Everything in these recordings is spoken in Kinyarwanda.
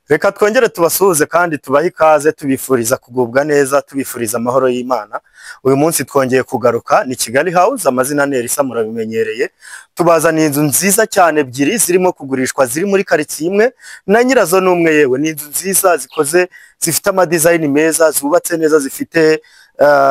Reka twongere tubasuhuze kandi tubahe ikaze tubifuriza kugubwa neza, tubifuriza amahoro y'Imana. Uyu munsi twongeye kugaruka ni Kigali House, amazina ni Elisa murabimenyereye. Tubazaniye inzu nziza cyane ebyiri zirimo kugurishwa, ziri muri quartier imwe na nyirazo n'umwe. Yewe ni inzu nziza zikoze, zifite ama design meza, zubatse neza, zifite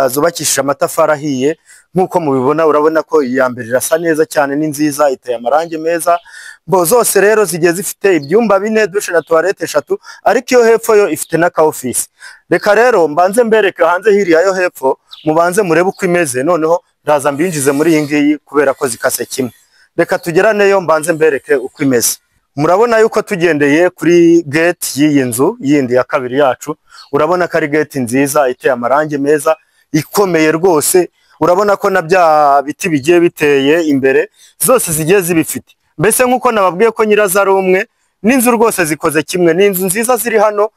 zubakishije amatafari ahiye. Nkuko mubibona urabona ko iya mbere irasa neza cyane, ni nziza, iteye amarangi meza. Bo zose rero zigiye zifite ibyumba 4, dushe na toilette 3, ariko iyo hepfo yo ifite na ka office. Reka rero mbanze mbereke hanze hiriya yo hepfo, mubanze murebe uko imeze, noneho ndaza mbinjize muri iyi ngiyi kubera ko zikase kimwe. Reka tugeraneyo mbanze mbereke uko imeze. Murabona yuko tugendeye kuri gate y'iyi nzu yindi ya kabiri yacu, urabona ko ari gate nziza iteye amarangi meza, ikomeye rwose. Urabona ko na bya biti bigiye biteye imbere zose zigiye zibifite. Mbese nkuko nababwiye ko nyirazo ari umwe, n'inzu rwose zikoze kimwe. Ni inzu nziza ziri hano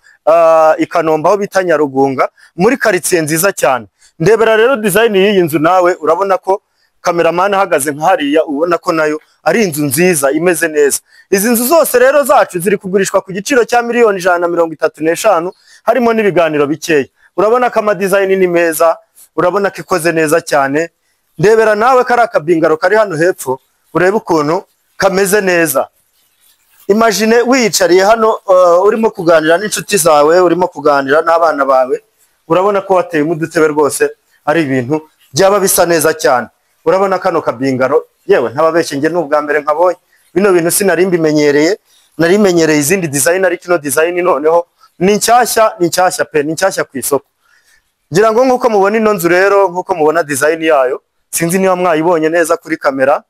i Kanombe aho bita Nyarugunga, muri quartier nziza cyane. Ndebera rero design y'iyi nzu nawe urabona ko cameraman ahagaze nk'hariya, ubona ko nayo ari inzu nziza imeze neza. Izi nzu zose rero zacu ziri kugurishwa ku giciro cya miliyoni 135, harimo n'ibiganiro bikeya. Urabona ko ama design ni meza, urabona ko ikoze neza cyane. Ndebera nawe kari akabingaro kari hano hepfo, urebe ukuntu kameze neza. Imagine wiyicariye hano urimo kuganira n'inshuti zawe, urimo kuganira n'abana bawe, urabona ko wateye umudutebe rwose, ari ibintu byaba bisa neza cyane. Urabona kano kabingaro, yewe ntababeshye nge n'ubwa mbere nkabonye bino bintu, sinari mbimenyereye, nari menyereye izindi design, ariko ino design noneho ni nshyashya pe, ni nshyashya ku isoko. Ngira ngo nkuko mubona ino nzu rero, nkuko mubona design yayo, sinzi niba mwayibonye neza kuri kamera,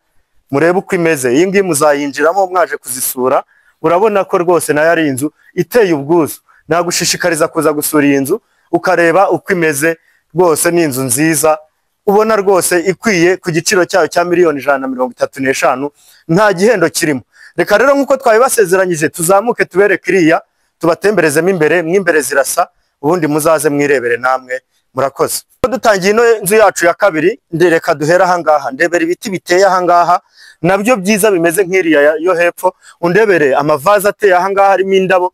murebe uko imeze. Iyi ngiyi muzayinjiramo mwaje kuzisura, urabona ko rwose nayo ari inzu iteye ubwuzu. Nagushishikariza kuza gusura iyi nzu ukareba uko imeze. Rwose ni inzu nziza, ubona rwose ikwiye ku giciro cyayo cya miliyoni 135, nta gihendo kirimo. Reka rero nkuko twabibasezeranyije tuzamuke tubereke iriya, tubatemberezemo imbere, mwimbere zirasa, ubundi muzaze mwirebere namwe. Murakoze. Dutangiye ino nzu yacu ya kabiri, ndereka duhera aha ngaha. Ndebera ibiti biteye aha ngaha nabyo byiza bimeze nk'iriya yo hepfo. Undebere amavaza ateye aha ngaha harimo indabo,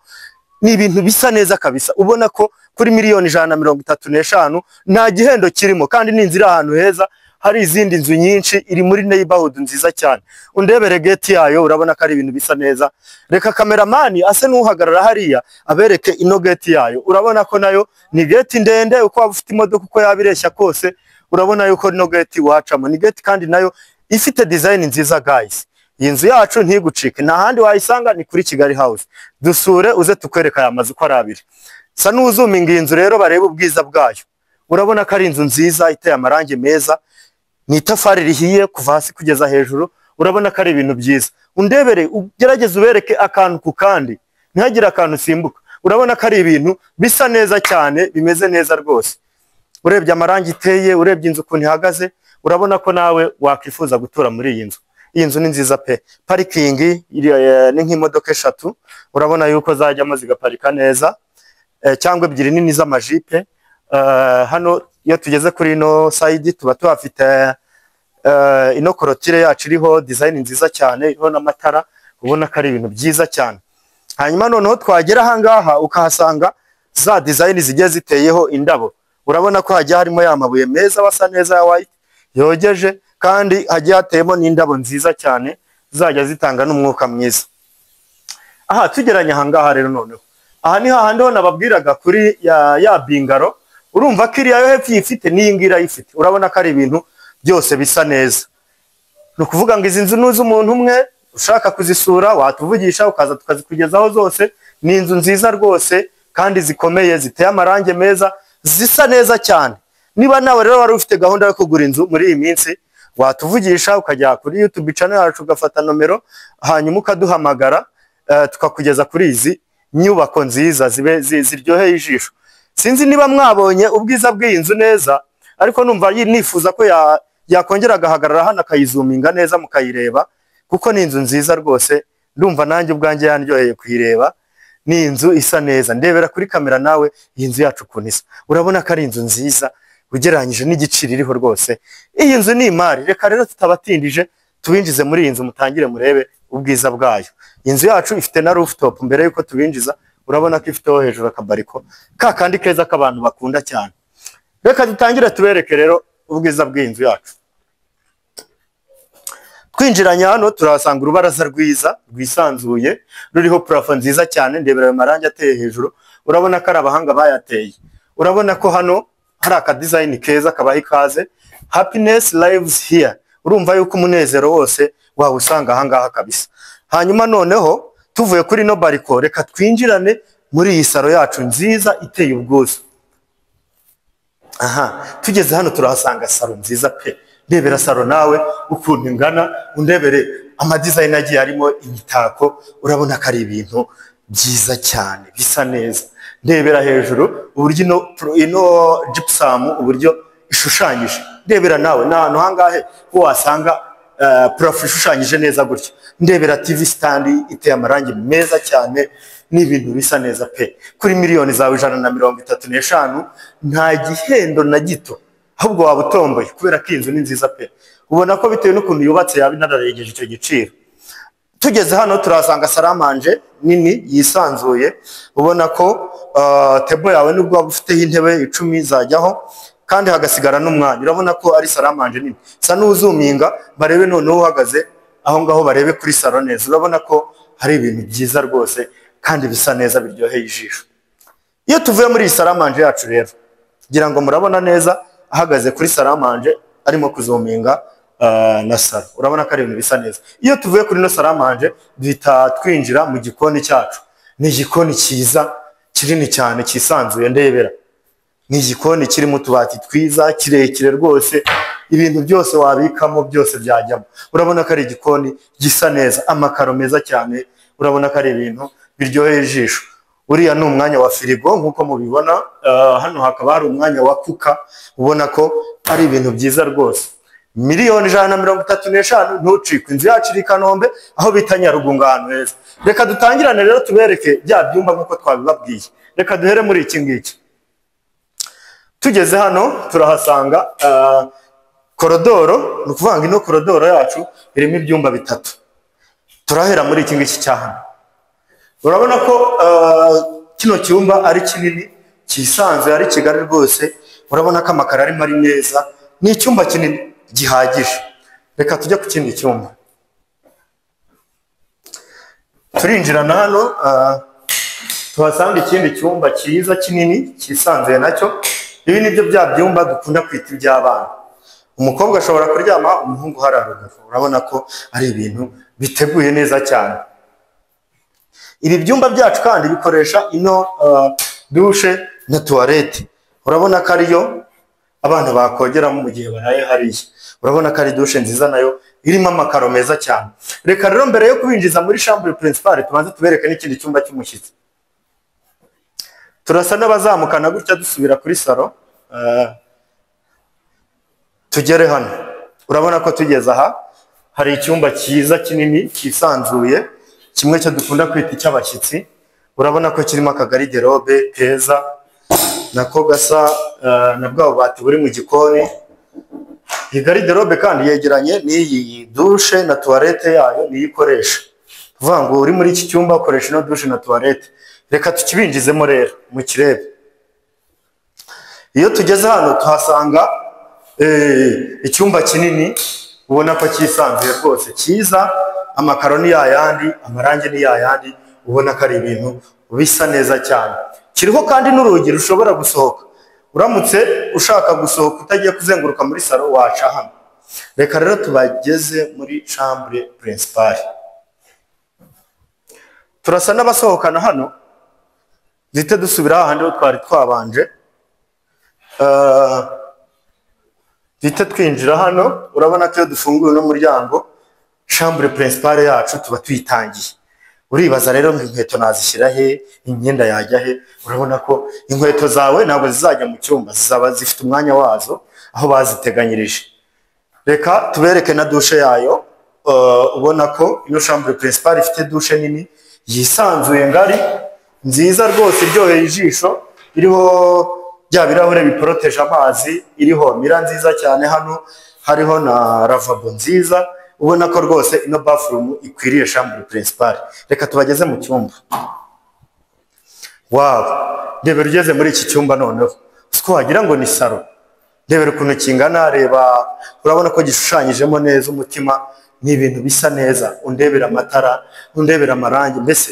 ni ibintu bisa neza kabisa. Ubona ko kuri miliyoni 135 nta gihendo kirimo, kandi ni inzira ahantu heza, hari izindi nzu nyinshi, iri muri neighborhood nziza cyane. Undebere gate yayo, urabona ko ari ibintu bisa neza. Reka cameraman ase n'uhagarara hariya abereke ino gate yayo. Urabona ko nayo ni gate ndende, uko waba ufite imodoka uko yabireshya kose, urabona yuko ino gate wacamo. Ni gate kandi nayo ifite design nziza guys. Iyi nzu yacu ntigucike, nta handi wayisanga, ni kuri Kigali House. Dusure uze tukwereka aya mazu ko ari abiri. Sa n'uzuminga iyi nzu rero barebe ubwiza bwayo. Urabona ko ari inzu nziza iteye amarangi meza, ni itafari rihiye kuva hasi kugeza hejuru. Urabona ko ari ibintu byiza. Undebere ugerageze ubereke akantu ku kandi, ntihagire akantu simbuka. Urabona ko ari ibintu bisa neza cyane, bimeze neza rwose. Urebye amarangi iteye, urebye inzu ukuntu ihagaze, urabona ko nawe wakwifuza gutura muri iyi nzu. Iyi nzu ni nziza pe. Parking ni nk'imodoka 3, urabona yuko zajyamo zigaparika neza, cyangwa ebyiri nini z'amajipe. Hano iyo tugeze kuri ino side tuba tuhafite ino korotire yacu iriho design nziza cyane, iriho n'amatara, ubona ko ari ibintu byiza cyane. Hanyuma noneho twagera aha ngaha ukahasanga za design zigiye ziteyeho indabo. Urabona ko hajya harimo ya mabuye meza basa neza ya white yogeje, kandi hajya hateyemo n'indabo nziza cyane zajya zitanga n'umwuka mwiza. Aha tugeranye aha ngaha rero noneho, aha ni hahandi ho nababwiraga kuri ya bingaro. Urumva ko iriya yo hepfo ifite n'iyi ngira ifite, urabona ko ari ibintu byose bisa neza. No kuvuga ngo izi nzu nuzi umuntu umwe ushaka kuzisura watuvugisha ukaza tukazikugezaho zose. Ni inzu nziza rwose kandi zikomeye, ziteye amarangi meza, zisa neza cyane. Niba nawe rero wari ufite gahunda yo kugura inzu muri iyi minsi, watuvugisha ukajya kuri YouTube channel yacu ugafata nomero, hanyuma ukaduhamagara, tukakugeza kuri izi nyubako nziza ziryoheye ijisho. Sinzi niba mwabonye ubwiza bw'iyi nzu neza, ariko numva nifuza ko yakongera agahagarara hano akayizuminga neza mukayireba, kuko ni inzu nziza rwose. Ndumva nanjye ubwanjye yanryoheye kuyireba. Ni inzu isa neza. Ndebera kuri kamera nawe iyi nzu yacu ukuntu isa, urabona ko ari inzu nziza ugereranyije n'igiciro iriho rwose. Iyi nzu ni imari. Reka rero tutabatindije tubinjize muri iyi nzu, mutangire murebe ubwiza bwayo. Iyi nzu yacu ifite na rooftop. Mbere yuko tubinjiza urabona ko ifiteho hejuru akabariko ka kandi keza k'abantu bakunda cyane. Reka dutangire tubereke rero ubwiza bw'inzu yacu. Twinjiranye hano turahasanga urubaraza rwiza rwisanzuye ruriho plafond nziza cyane, ndebera ayo marangi ateye hejuru, urabona ko ari abahanga bayateye. Urabona ko hano hari aka design keza kabaha ikaze, happiness lives here. Urumva yuko umunezero wose wawusanga ahangaha kabisa. Hanyuma noneho tuvuye kuri no bariko, reka twinjirane muri iyi saro yacu nziza iteye ubwuzu. Aha, tugeze hano turahasanga saro nziza pe. Ndebera saro nawe ukuntu ingana, undebere ama design agiye arimo imitako, urabona ko ari ibintu byiza cyane bisa neza. Ndebera hejuru uburyo ino gypsum uburyo ishushanyije. Ndebera nawe n'ahantu hangahe ko wasanga plafond ishushanyije neza gutyo. Ndebera TV stand iteye amarangi meza cyane, n'ibintu bisa neza pe. Kuri miliyoni zawe 135 nta gihendo na gito, ahubwo waba utomboye kubera ko inzu ni nziza pe. Ubona ko bitewe n'ukuntu yubatse yaba inararegeje icyo giciro. Tugeze hano turasanga saramanje nini yisanzuye, ubona ko table yawe nubwo waba ufite intebe 10 zajyaho kandi hagasigara n'umwanya. Urabona ko ari saramanje nini. Sa n'uzuminga barebe noneho uhagaze aho ngaho barebe kuri saro neza. Urabona ko hari ibintu byiza rwose kandi bisa neza biryoheye ijisho. Iyo tuvuye muri iyi saramanje yacu rero, gira ngo murabona neza ahagaze kuri saramanje arimo kuzuminga na saro. Urabona ko ari ibintu bisa neza. Iyo tuvuye kuri no saramanje duhita twinjira mu gikoni cyacu. Ni igikoni cyiza kinini cyane kisanzuye. Ndebera ni igikoni kirimo utubati twiza kirekire rwose, ibintu byose wabikamo byose byajyamo. Urabona ko ari igikoni gisa neza, amakaro meza cyane. Urabona ko ari ibintu biryoheye ijisho. Uriya ni umwanya wa firigo nkuko mubibona, hano hakaba hari umwanya wa kuka. Ubona ko ari ibintu byiza rwose. Miliyoni 135 ntucikwe. Inzu yacu iri Kanombe aho bita Nyarugunga ahantu heza. Reka dutangirane rero tubereke bya byumba nkuko twabibabwiye. Reka duhere muri iki ngiki. Tugeze hano turahasanga korodoro, ni ukuvanga ino korodoro yacu irimo ibyumba 3. Turahera muri iki ngiki cya hano. Urabona ko kino cyumba ari kinini, kisanzwe ari kigari rwose. Urabona ko amakaro arimo ari neza, ni icyumba kinini gihagije. Reka tujye ku kindi cyumba. Turinjirana hano tuhasanga ikindi cyumba cyiza kinini kisanzuye nacyo. Ibi nibyo bya byumba dukunda kwita iby'abana. Umukobwa ashobora kuryama, umuhungu hararuguru. Urabona ko ari ibintu biteguye neza cyane. Ibi byumba byacu kandi bikoresha ino douche na toilette. Urabona ko ariyo abana bakogeramo mu gihe baraye hariya. Urabona ko ari douche nziza nayo irimo amakaro meza cyane. Reka rero mbere yo kubinjiza muri chambre principale tubanze tubereke n'ikindi cyumba cy'umushyitsi. Turasa n'abazamukana gutya dusubira kuri saro. Tugere hano. Urabona ko tugeze aha hari icyumba cyiza kinini kisanzuye, kimwe cyo dukunda kwita icy'abashyitsi. Urabona ko kirimo akagariderobe keza nako gasa na bwa bubati buri mu gikoni. Iyi gariderobe kandi yegeranye n'iyi douche na toilette yayo niyikoresha. Kuvuga ngo uri muri iki cyumba ukoresha no douche na toilette. Reka tukibinjizemo rero mu kirebe. Iyo tugeze hano tuhasanga icyumba kinini, ubona ko kisanzuye rwose cyiza, amakaro ni yayandi, amarangi ni yayandi. Ubona ko ari ibintu bisa neza cyane. Kiriho kandi n'urugi rushobora gusohoka. Uramutse ushaka gusohoka utagiye kuzenguruka muri saro waca hano. Reka rero tubageze muri chambre principale. Turasa n'abasohokana hano. Zite dusubira ahandi ho twari twabanje. Zite twinjira hano. Urabona ko iyo dufunguye no muryango chambre principale yacu tuba tuyitangiye. Uribaza rero inkweto nazishyira he, imyenda yajya he? Urabona ko inkweto zawe ntabwo zizajya mu cyumba, zizaba zifite umwanya wazo aho baziteganyirije. Reka tubereke na douche yayo. Ubona ko iyo chambre principale ifite douche nini yisanzuye ngari nziza rwose iryoheye ijisho, iriho bya birahure biporoteje amazi, iriho mira nziza cyane. Hano hariho na lavabo nziza. Ubona ko rwose ino bathroom ikwiriye chambre principale. Reka tubageze mu cyumba. wow, ndebera ugeze muri iki cyumba noneho siko wagira ngo ni salo. Ndebera ukuntu kingana, reba urabona ko gishushanyijemo neza, umutima ni ibintu bisa neza, undebera amatara, undebera amarangi, mbese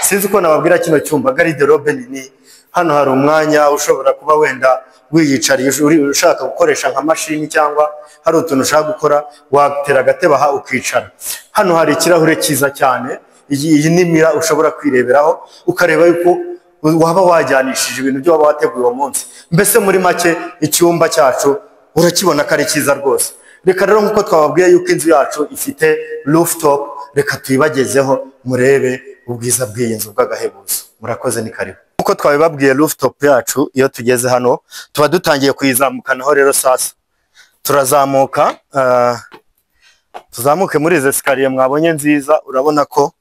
sinzi uko nababwira kino cyumba. Garderobe nini, hano hari umwanya ushobora kuba wenda wiyicariye ushaka gukoresha nka mashini cyangwa hari utuntu ushaka gukora, watera agatebe aha ukicara. Hano hari ikirahure cyiza cyane, iyi ni mira ushobora kwireberaho ukareba yuko waba wajyanishije ibintu byo waba wateguye uwo munsi. Mbese muri make icyumba cyacu urakibona ko ari cyiza rwose. Reka rero nkuko twababwiye yuko inzu yacu ifite rooftop, reka tuyibagezeho murebe ubwiza bw'iyi nzu bw'agahebuzo. Murakoze, ni karibu. Nkuko twabibabwiye rooftop yacu iyo tugeze hano tuba dutangiye kuyizamukanaho. Rero sasa turazamuka, tuzamuke muri izi esikariye mwabonye nziza. Urabona ko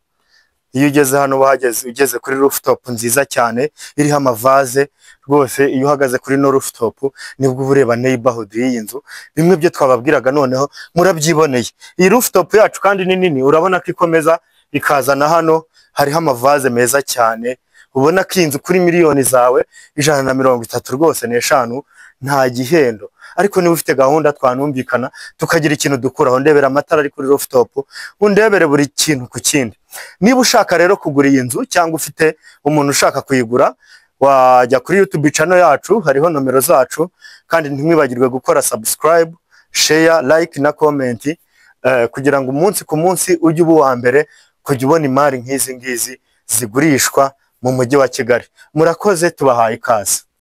iyo ugeze hano bahageze ugeze kuri rooftop nziza cyane iriho amavaze rwose. Iyo uhagaze kuri no rooftop nibwo uba ureba neighborhood y'iyi nzu. Bimwe byo twababwiraga noneho murabyiboneye. Iyi rooftop yacu kandi ni nini, urabona ko ikomeza ikazana hano hariho amavaze meza cyane. Ubona ko inzu kuri miliyoni zawe 130 rwose n'eshanu nta gihendo. Ariko niba ufite gahunda twanumvikana tukagira ikintu dukuraho. Ndebera amatara ari kuri rooftop, undebere buri kintu ku kindi. Niba ushaka rero kugura iyi nzu cyangwa ufite umuntu ushaka kuyigura, wajya kuri YouTube channel yacu, hariho nomero zacu, kandi ntimwibagirwe gukora subscribe, share, like na comment, kugira ngo umunsi ku munsi ujye uba wa mbere kujya ubona imari nk'izi ngizi zigurishwa mu mujyi wa Kigali. Murakoze, tubahaye ikaze.